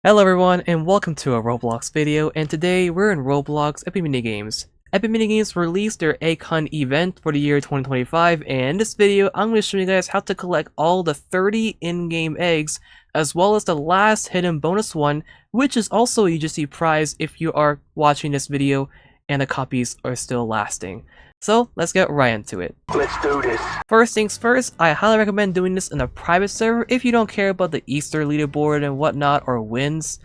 Hello everyone and welcome to a Roblox video, and today we're in Roblox Epic Minigames. Epic Minigames released their egg hunt event for the year 2025, and in this video I'm going to show you guys how to collect all the 30 in-game eggs, as well as the last hidden bonus one, which is also a UGC prize if you are watching this video and the copies are still lasting. So let's get right into it. Let's do this. First things first, I highly recommend doing this in a private server if you don't care about the Easter leaderboard and whatnot or wins.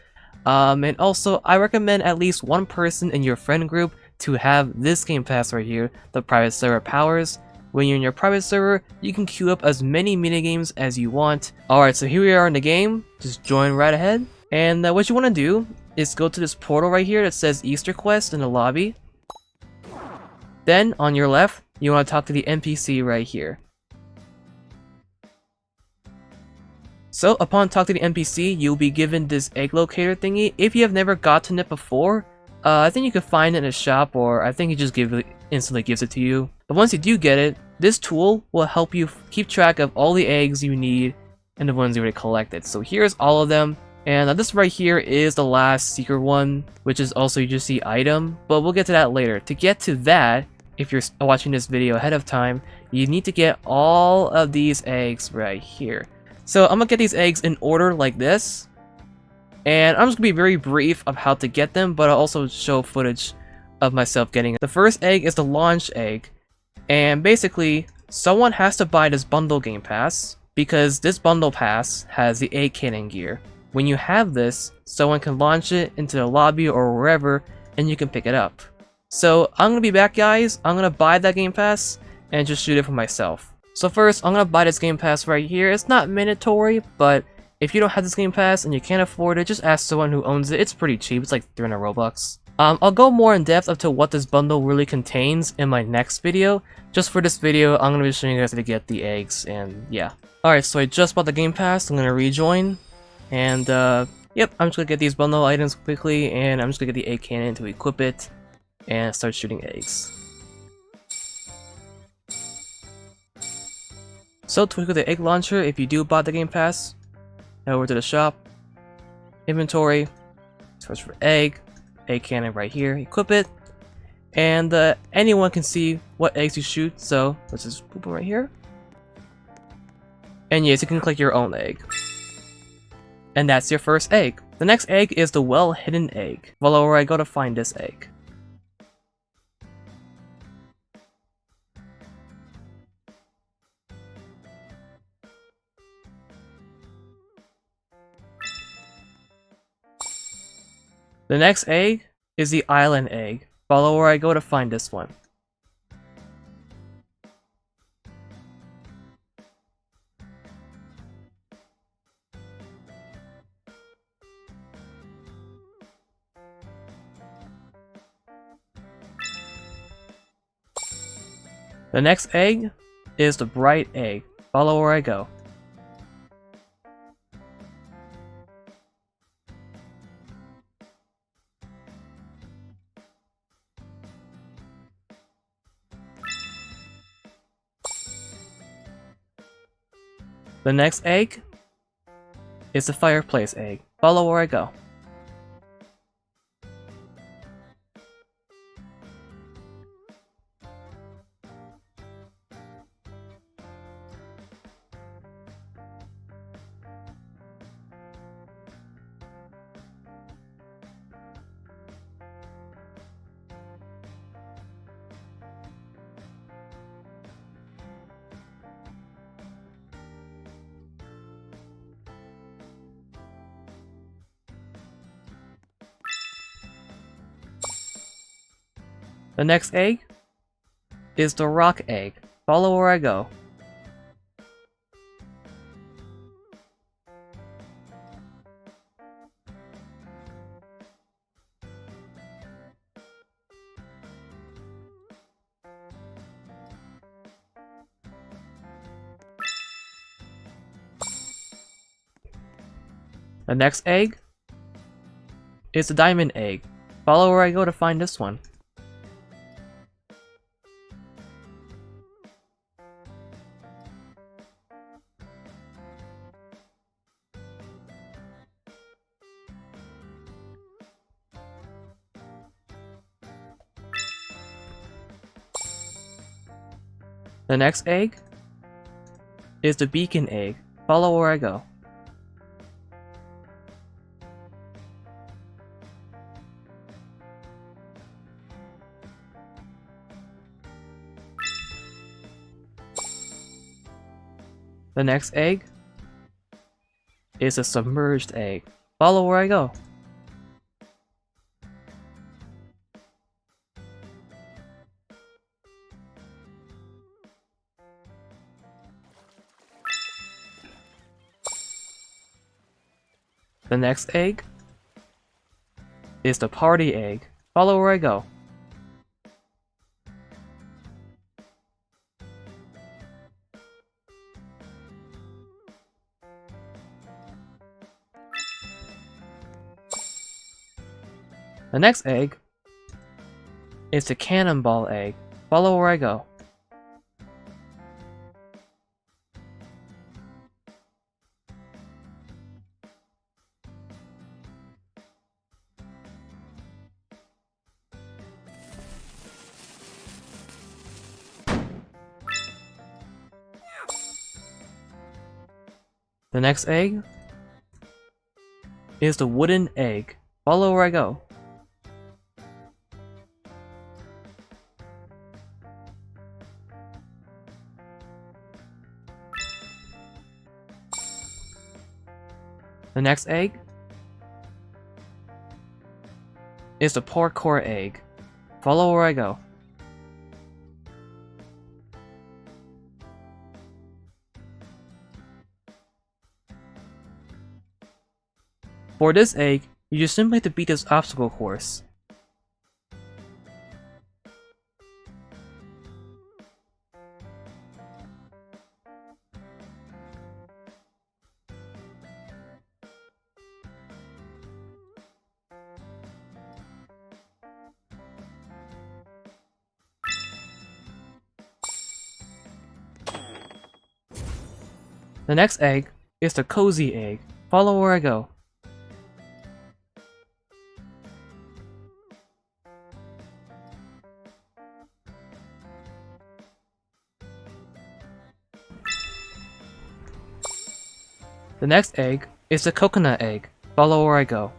And also, I recommend at least one person in your friend group to have this game pass right here, the private server powers. When you're in your private server, you can queue up as many minigames as you want. Alright, so here we are in the game. Just join right ahead. And what you want to do is go to this portal right here that says Easter Quest in the lobby. Then, on your left, you want to talk to the NPC right here. So, upon talking to the NPC, you'll be given this egg locator thingy. If you have never gotten it before, I think you can find it in a shop, or I think he just instantly gives it to you. But once you do get it, this tool will help you keep track of all the eggs you need and the ones you already collected. So here's all of them. And this right here is the last secret one, which is also UGC item, but we'll get to that later. To get to that, if you're watching this video ahead of time, you need to get all of these eggs right here. So I'm gonna get these eggs in order like this, and I'm just gonna be very brief of how to get them, but I'll also show footage of myself getting it. The first egg is the launch egg, and basically someone has to buy this bundle game pass because this bundle pass has the egg cannon gear. When you have this, someone can launch it into the lobby or wherever, and you can pick it up. So I'm gonna be back, guys. I'm gonna buy that game pass and just shoot it for myself. So first, I'm gonna buy this game pass right here. It's not mandatory, but if you don't have this game pass and you can't afford it, just ask someone who owns it. It's pretty cheap. It's like 300 Robux. I'll go more in depth up to what this bundle really contains in my next video. Just for this video, I'm gonna be showing you guys how to get the eggs, and yeah. Alright, so I just bought the game pass. I'm gonna rejoin, and yep, I'm just gonna get these bundle items quickly, and I'm just gonna get the egg cannon to equip it and start shooting eggs. So to equip the egg launcher, if you do buy the game pass, head over to the shop, inventory, search for egg cannon right here, equip it, and anyone can see what eggs you shoot, so let's just boop them right here. And yes, you can click your own egg. And that's your first egg. The next egg is the well-hidden egg. Follow where I go to find this egg. The next egg is the island egg. Follow where I go to find this one. The next egg is the bright egg. Follow where I go. The next egg is the Fireplace Egg. Follow where I go. The next egg is the rock egg. Follow where I go. The next egg is the diamond egg. Follow where I go to find this one. The next egg is the beacon egg. Follow where I go. The next egg is a submerged egg. Follow where I go. The next egg is the party egg. Follow where I go. The next egg is the Cannonball Egg. Follow where I go. The next egg is the wooden egg. Follow where I go. The next egg is the Parkour Egg. Follow where I go. For this egg, you just simply have to beat this obstacle course. The next egg is the Cosy Egg. Follow where I go. The next egg is the Coconut Egg. Follow where I go.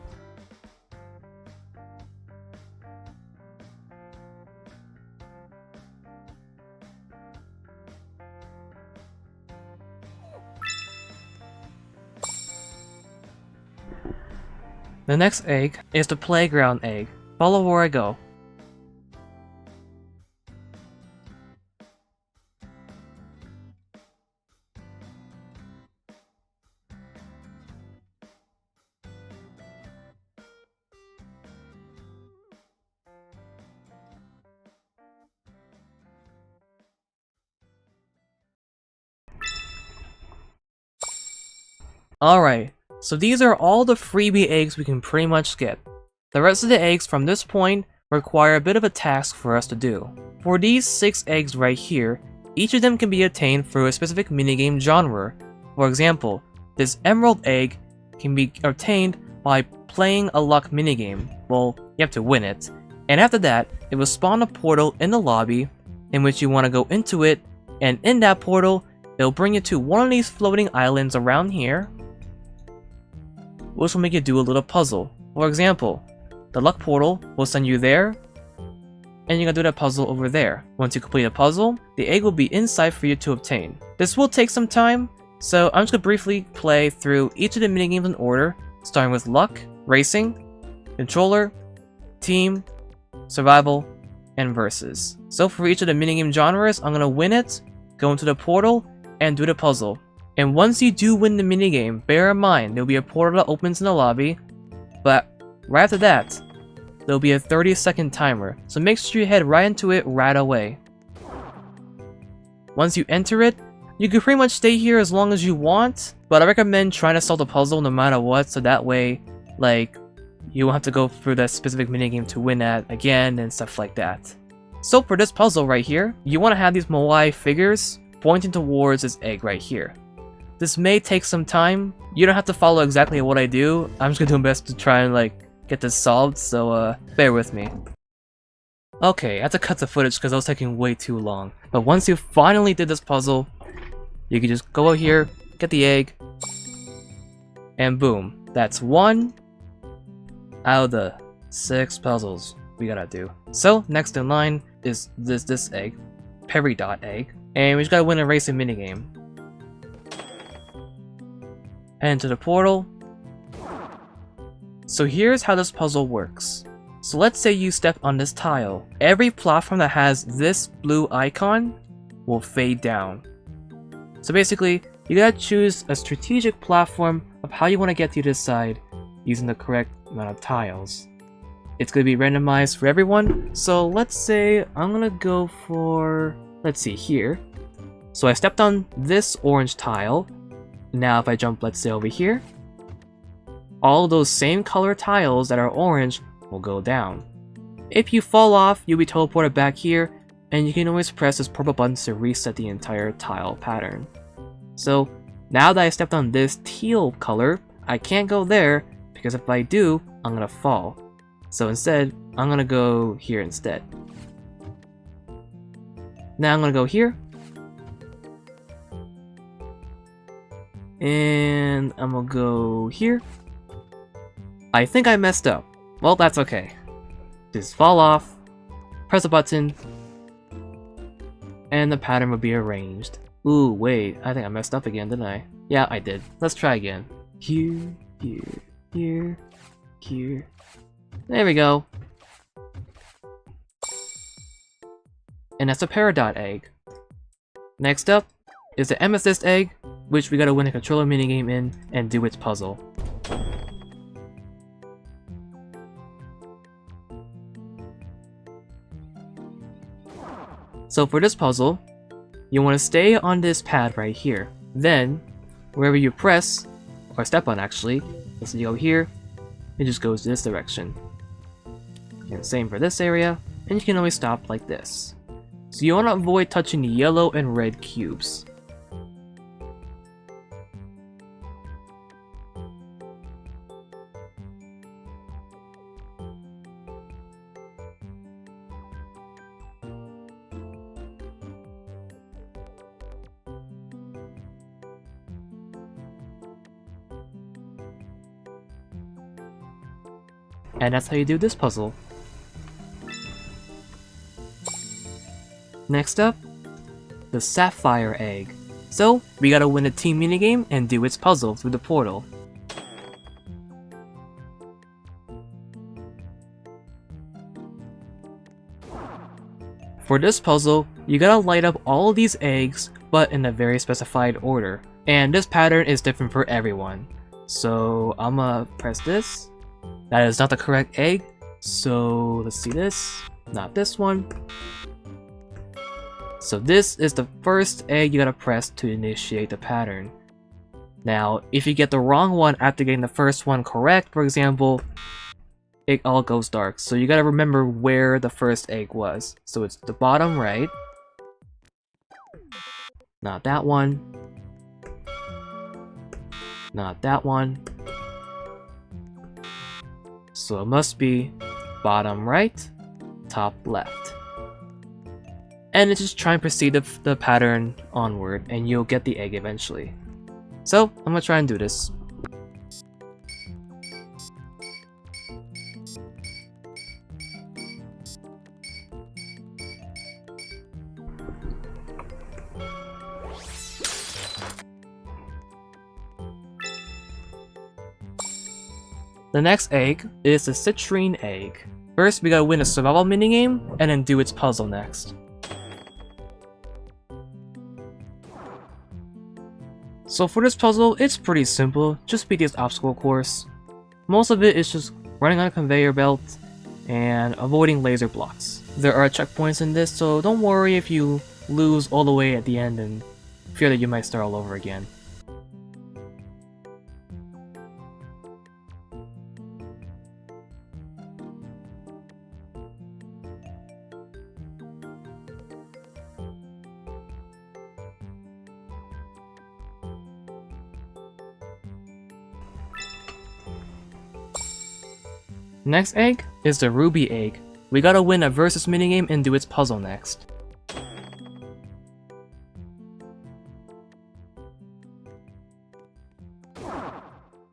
The next egg is the Playground Egg. Follow where I go. Alright, so these are all the freebie eggs we can pretty much skip. The rest of the eggs from this point require a bit of a task for us to do. For these 6 eggs right here, each of them can be obtained through a specific minigame genre. For example, this Emerald Egg can be obtained by playing a luck minigame. Well, you have to win it. And after that, it will spawn a portal in the lobby in which you want to go into it, and in that portal, it'll bring you to one of these floating islands around here, which will make you do a little puzzle. For example, the luck portal will send you there, and you're gonna do that puzzle over there. Once you complete a puzzle, the egg will be inside for you to obtain. This will take some time, so I'm just gonna briefly play through each of the minigames in order, starting with luck, racing, controller, team, survival, and versus. So for each of the minigame genres, I'm gonna win it, go into the portal, and do the puzzle. And once you do win the minigame, bear in mind, there'll be a portal that opens in the lobby, but right after that, there'll be a 30-second timer, so make sure you head right into it right away. Once you enter it, you can pretty much stay here as long as you want, but I recommend trying to solve the puzzle no matter what, so that way, like, you won't have to go through that specific minigame to win at again and stuff like that. So for this puzzle right here, you want to have these Moai figures pointing towards this egg right here. This may take some time. You don't have to follow exactly what I do. I'm just gonna do my best to try and like get this solved, so bear with me. Okay, I had to cut the footage because I was taking way too long. But once you finally did this puzzle, you can just go out here, get the egg, and boom. That's 1 out of the 6 puzzles we gotta do. So, next in line is this egg, Peridot egg, and we just gotta win a racing minigame. Head into the portal. So here's how this puzzle works. So let's say you step on this tile. Every platform that has this blue icon will fade down. So basically, you gotta choose a strategic platform of how you want to get to this side using the correct amount of tiles. It's gonna be randomized for everyone, so let's say I'm gonna go for, let's see, here. So I stepped on this orange tile. Now if I jump, let's say, over here, all those same color tiles that are orange will go down. If you fall off, you'll be teleported back here, and you can always press this purple button to reset the entire tile pattern. So now that I stepped on this teal color, I can't go there, because if I do, I'm gonna fall. So instead, I'm gonna go here instead. Now I'm gonna go here, and I'm gonna go here. I think I messed up. Well, that's okay. Just fall off, press a button, and the pattern will be arranged. Ooh, wait, I think I messed up again, didn't I? Yeah, I did. Let's try again. Here, here, here, here. There we go. And that's a Peridot egg. Next up is the Amethyst egg, which we gotta win a controller minigame in and do its puzzle. So for this puzzle, you want to stay on this pad right here. Then, wherever you press, or step on actually, let's say you go here, it just goes this direction. And same for this area, and you can always stop like this. So you want to avoid touching the yellow and red cubes. And that's how you do this puzzle. Next up, the Sapphire Egg. So, we gotta win a team minigame and do its puzzle through the portal. For this puzzle, you gotta light up all of these eggs, but in a very specified order. And this pattern is different for everyone. So, I'ma press this. That is not the correct egg, so let's see this. Not this one. So this is the first egg you gotta press to initiate the pattern. Now, if you get the wrong one after getting the first one correct, for example, it all goes dark. So you gotta remember where the first egg was. So it's the bottom right. Not that one. Not that one. So it must be bottom right, top left. And just try and proceed the pattern onward, and you'll get the egg eventually. So, I'm gonna try and do this. The next egg is the Citrine egg. First, we gotta win a survival minigame, and then do its puzzle next. So for this puzzle, it's pretty simple, just beat this obstacle course. Most of it is just running on a conveyor belt and avoiding laser blocks. There are checkpoints in this, so don't worry if you lose all the way at the end and fear that you might start all over again. Next egg is the ruby egg. we gotta win a versus minigame and do its puzzle next.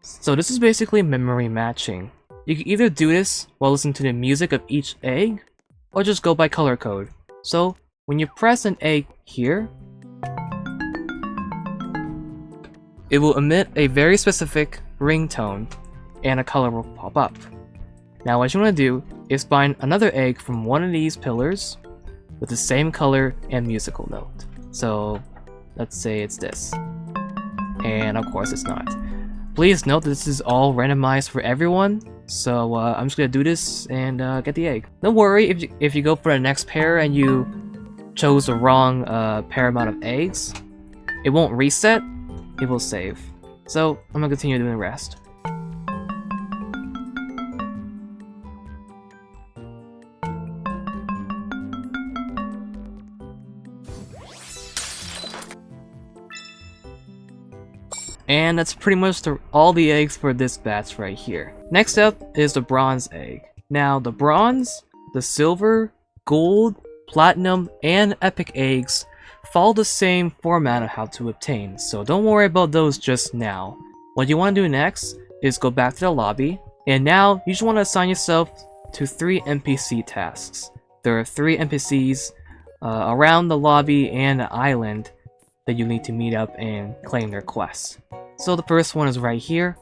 So this is basically memory matching. You can either do this while listening to the music of each egg, or just go by color code. So when you press an egg here, it will emit a very specific ringtone, and a color will pop up. Now what you want to do is find another egg from one of these pillars with the same color and musical note. So let's say it's this. And of course it's not. Please note that this is all randomized for everyone, so I'm just gonna do this and get the egg. Don't worry if you go for the next pair and you chose the wrong pair amount of eggs. It won't reset, it will save. So I'm gonna continue doing the rest. And that's pretty much all the eggs for this batch right here. Next up is the bronze egg. Now the bronze, the silver, gold, platinum, and epic eggs follow the same format of how to obtain, so don't worry about those just now. What you want to do next is go back to the lobby, and now you just want to assign yourself to 3 NPC tasks. There are 3 NPCs around the lobby and the island that you need to meet up and claim their quests. So the first one is right here.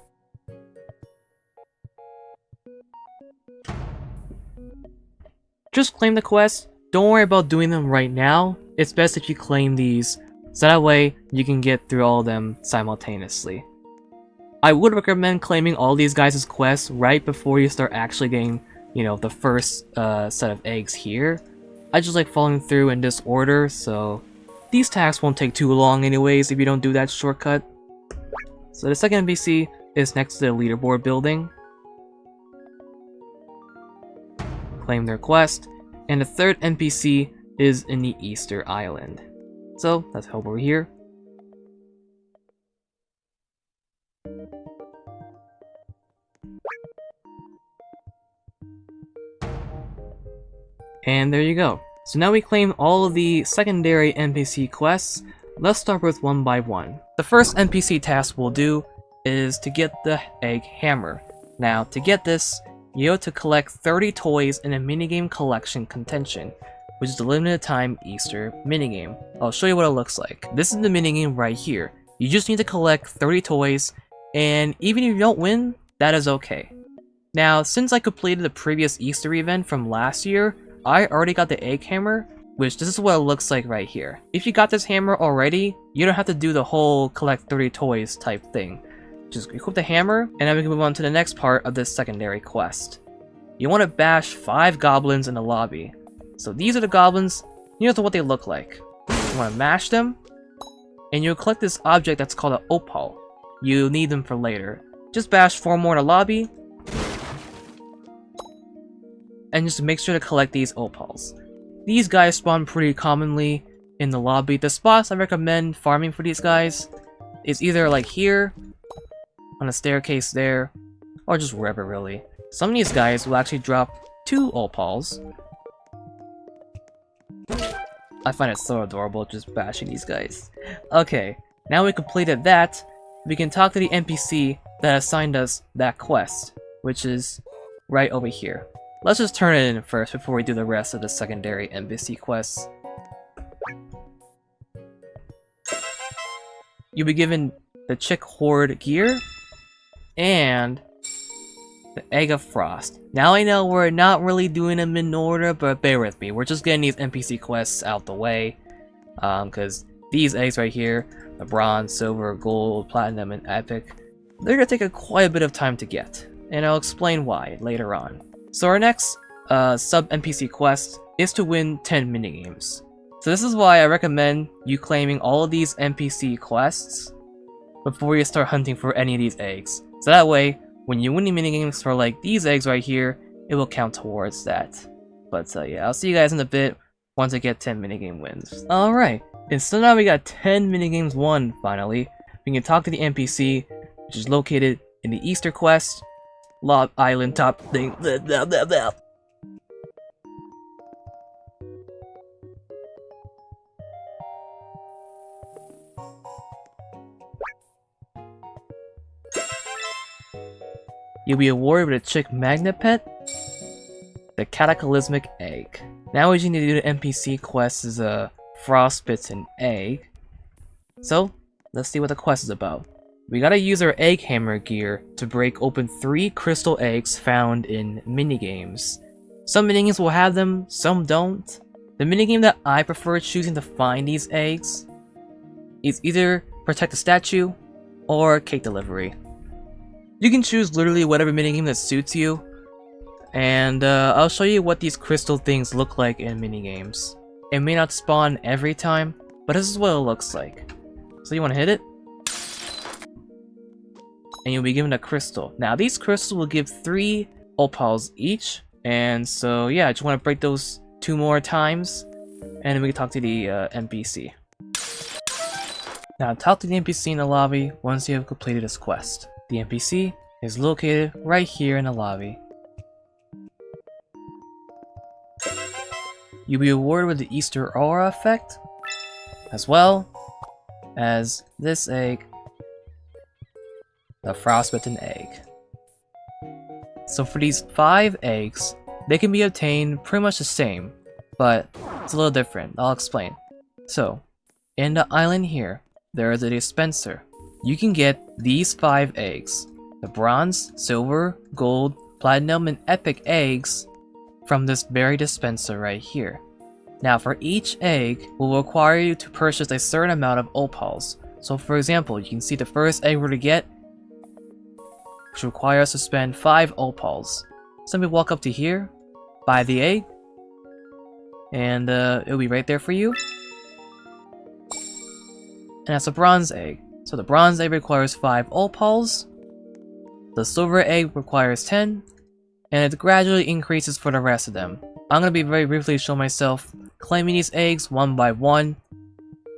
Just claim the quest. Don't worry about doing them right now. It's best if you claim these, so that way you can get through all of them simultaneously. I would recommend claiming all these guys' quests right before you start actually getting, the first set of eggs here. I just like following through in this order, so these tasks won't take too long anyways if you don't do that shortcut. So the second NPC is next to the leaderboard building. Claim their quest. And the third NPC is in the Easter Island. So let's head over here. And there you go. So now we claim all of the secondary NPC quests. Let's start with one by one. The first NPC task we'll do is to get the egg hammer. Now to get this, you have to collect 30 toys in a minigame collection contention, which is the limited time Easter minigame. I'll show you what it looks like. This is the minigame right here. You just need to collect 30 toys, and even if you don't win, that is okay. Now, since I completed the previous Easter event from last year, I already got the egg hammer, which this is what it looks like right here. If you got this hammer already, you don't have to do the whole collect 30 toys type thing. Just equip the hammer, and then we can move on to the next part of this secondary quest. You want to bash 5 goblins in the lobby. So these are the goblins, here's what they look like. You want to mash them, and you'll collect this object that's called an opal. You'll need them for later. Just bash 4 more in the lobby, and just make sure to collect these opals. These guys spawn pretty commonly in the lobby. The spots I recommend farming for these guys is either like here, on a staircase there, or just wherever really. Some of these guys will actually drop 2 opals. I find it so adorable just bashing these guys. Okay, now we completed that, we can talk to the NPC that assigned us that quest, which is right over here. Let's just turn it in first before we do the rest of the secondary NPC quests. You'll be given the Chick Horde gear and the Egg of Frost. Now I know we're not really doing them in order, but bear with me. We're just getting these NPC quests out the way, because these eggs right here, the bronze, silver, gold, platinum, and epic, they're gonna take quite a bit of time to get, and I'll explain why later on. So our next sub-NPC quest is to win 10 minigames. So this is why I recommend you claiming all of these NPC quests before you start hunting for any of these eggs. So that way, when you win the minigames for like these eggs right here, it will count towards that. But yeah, I'll see you guys in a bit once I get 10 minigame wins. Alright, and so now we got 10 minigames won finally. We can talk to the NPC, which is located in the Easter quest. Lob Island top thing. Blah, blah, blah, blah. you'll be awarded with a chick magnet pet, the Cataclysmic Egg. Now what you need to do to NPC quest is a Frostbitten Egg. So, let's see what the quest is about. We gotta use our egg hammer gear to break open 3 crystal eggs found in minigames. Some minigames will have them, some don't. The minigame that I prefer choosing to find these eggs is either Protect the Statue or Cake Delivery. You can choose literally whatever minigame that suits you, and I'll show you what these crystal things look like in minigames. It may not spawn every time, but this is what it looks like. So you want to hit it, and you'll be given a crystal. Now these crystals will give 3 opals each, and so yeah, I just want to break those 2 more times, and then we can talk to the NPC. Now talk to the NPC in the lobby once you have completed this quest. The NPC is located right here in the lobby. You'll be awarded with the Easter Aura effect, as well as this egg, the Frostbitten Egg. So for these 5 eggs, they can be obtained pretty much the same, but it's a little different. I'll explain. So, in the island here, there is a dispenser. You can get these 5 eggs, the bronze, silver, gold, platinum, and epic eggs from this very dispenser right here. Now for each egg will require you to purchase a certain amount of opals. So for example, you can see the first egg we're to get, which requires us to spend 5 opals. So we walk up to here, buy the egg, and it'll be right there for you. And that's a bronze egg. So the bronze egg requires 5 opals, the silver egg requires 10, and it gradually increases for the rest of them. I'm going to be very briefly show myself claiming these eggs one by one,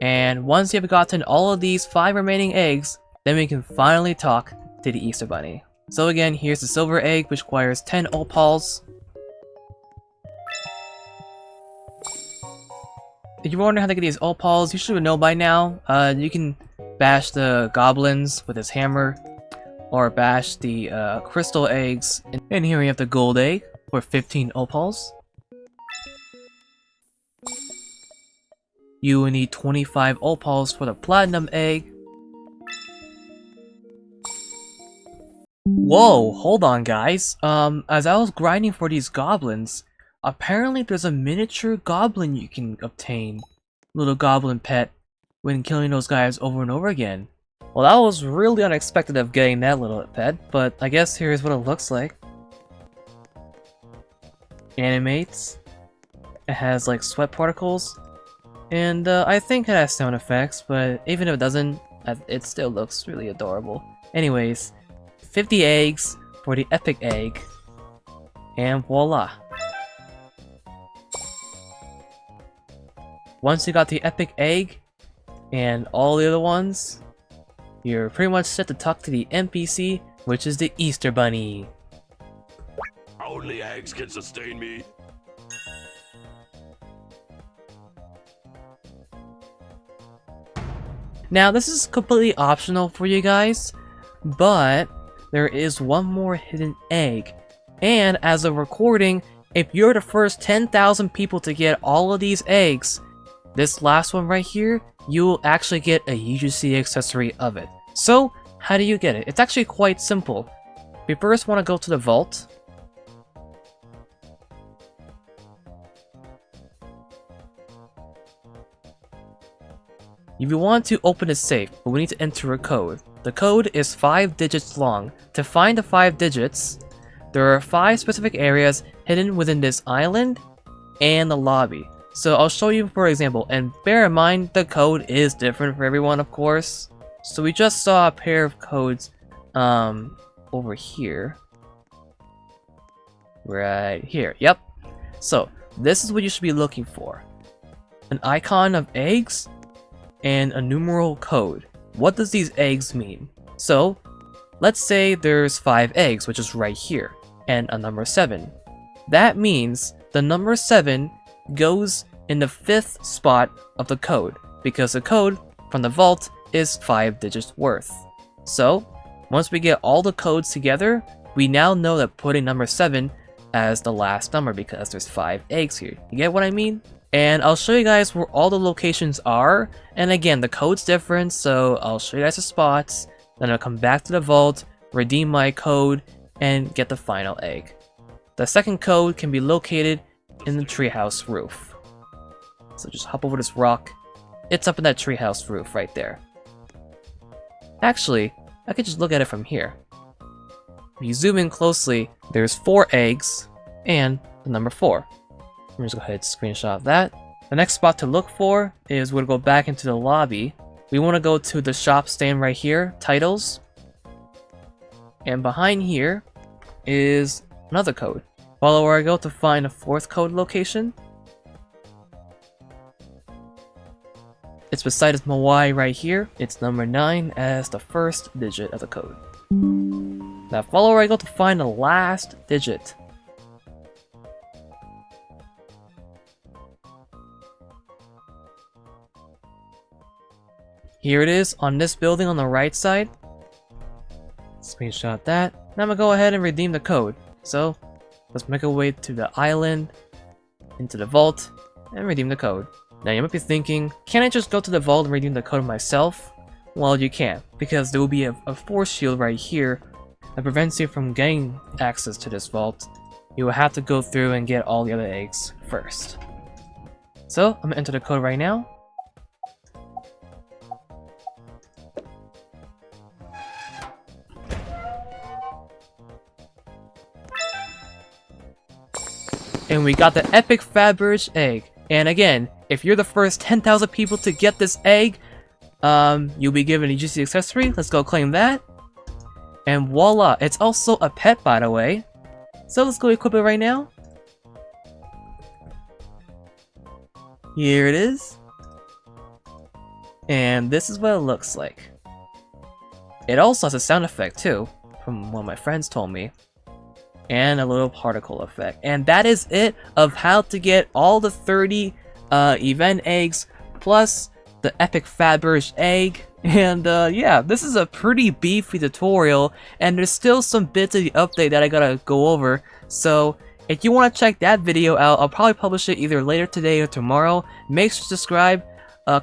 and once you have gotten all of these 5 remaining eggs, then we can finally talk to the Easter Bunny. So again, here's the silver egg, which requires 10 opals. If you're wondering how to get these opals, you should know by now. You can bash the goblins with his hammer, or bash the crystal eggs. And here we have the gold egg for 15 opals. You will need 25 opals for the platinum egg. Whoa, hold on guys. As I was grinding for these goblins, apparently there's a miniature goblin you can obtain. Little goblin pet when killing those guys over and over again. Well, that was really unexpected of getting that little pet, but I guess here's what it looks like. Animates. It has like sweat particles. And I think it has sound effects, but even if it doesn't, it still looks really adorable. Anyways, 50 eggs for the epic egg. And voila. Once you got the epic egg and all the other ones, you're pretty much set to talk to the NPC, which is the Easter Bunny. Only eggs can sustain me. Now this is completely optional for you guys, but there is one more hidden egg. And as of recording, if you're the first 10,000 people to get all of these eggs, this last one right here, you will actually get a UGC accessory of it. So, how do you get it? It's actually quite simple. We first want to go to the vault. If you want to open a safe, but we need to enter a code. The code is 5 digits long. To find the 5 digits, there are 5 specific areas hidden within this island and the lobby. So I'll show you for example, and bear in mind the code is different for everyone, of course. So we just saw a pair of codes over here. Right here, yep. So this is what you should be looking for. An icon of eggs and a numeral code. What does these eggs mean? So let's say there's 5 eggs, which is right here, and a number 7. That means the number 7 goes in the 5th spot of the code, because the code from the vault is 5 digits worth. So once we get all the codes together, we now know that putting number 7 as the last number because there's 5 eggs here. You get what I mean? And I'll show you guys where all the locations are. And again, the code's different, so I'll show you guys the spots. Then I'll come back to the vault, redeem my code, and get the final egg. The second code can be located in the treehouse roof. So just hop over this rock. It's up in that treehouse roof right there. Actually, I could just look at it from here. If you zoom in closely, there's 4 eggs and the number 4. Let me just go ahead and screenshot that. The next spot to look for is we'll go back into the lobby. We want to go to the shop stand right here, titles. And behind here is another code. Follow where I go to find a 4th code location. It's beside its Y right here. It's number 9 as the first digit of the code. Now follow where I go to find the last digit. Here it is on this building on the right side. Screenshot that. Now I'm gonna go ahead and redeem the code. So let's make our way to the island, into the vault, and redeem the code. Now you might be thinking, can I just go to the vault and redeem the code myself? Well, you can't, because there will be a force shield right here that prevents you from getting access to this vault. You will have to go through and get all the other eggs first. So I'm gonna enter the code right now. And we got the Epic Fabergé Egg. And again, if you're the first 10,000 people to get this egg, you'll be given a juicy accessory. Let's go claim that. And voila, it's also a pet, by the way. So let's go equip it right now. Here it is. And this is what it looks like. It also has a sound effect too, from what my friends told me. And a little particle effect. And that is it of how to get all the 30 event eggs plus the Epic Fabergé Egg. And yeah, this is a pretty beefy tutorial, and there's still some bits of the update that I gotta go over. So if you want to check that video out, I'll probably publish it either later today or tomorrow. Make sure to subscribe.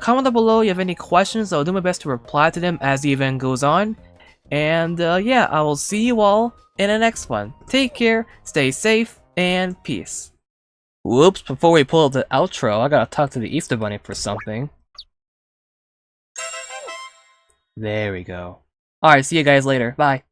Comment down below if you have any questions. I'll do my best to reply to them as the event goes on. And yeah, I will see you all in the next one. Take care, stay safe, and peace. Whoops, before we pull up the outro, I gotta talk to the Easter Bunny for something. There we go. Alright, see you guys later. Bye.